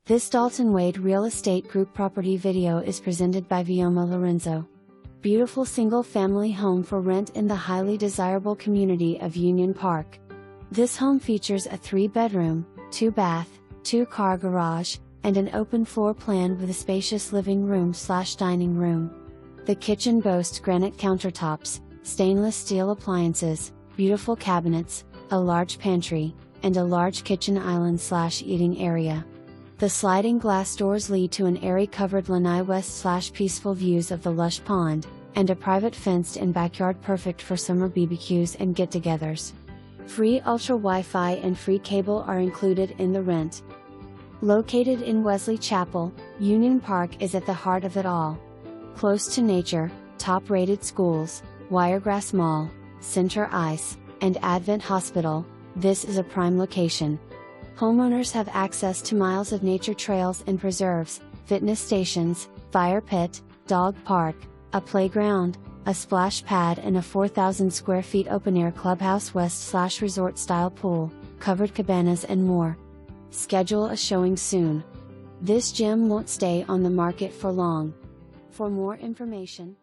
This Dalton Wade Real Estate Group property video is presented by Vioma Lorenzo. Beautiful single-family home for rent in the highly desirable community of Union Park. This home features a 3-bedroom, 2-bath, 2-car garage, and an open floor plan with a spacious living room/dining room. The kitchen boasts granite countertops, stainless steel appliances, beautiful cabinets, a large pantry, and a large kitchen island/eating area. The sliding glass doors lead to an airy-covered lanai west/peaceful views of the lush pond, and a private fenced-in backyard perfect for summer BBQs and get-togethers. Free ultra Wi-Fi and free cable are included in the rent. Located in Wesley Chapel, Union Park is at the heart of it all. Close to nature, top-rated schools, Wiregrass Mall, Center Ice, and Advent Hospital, this is a prime location. Homeowners have access to miles of nature trails and preserves, fitness stations, fire pit, dog park, a playground, a splash pad and a 4,000 square feet open-air clubhouse west/resort style pool, covered cabanas and more. Schedule a showing soon. This gem won't stay on the market for long. For more information,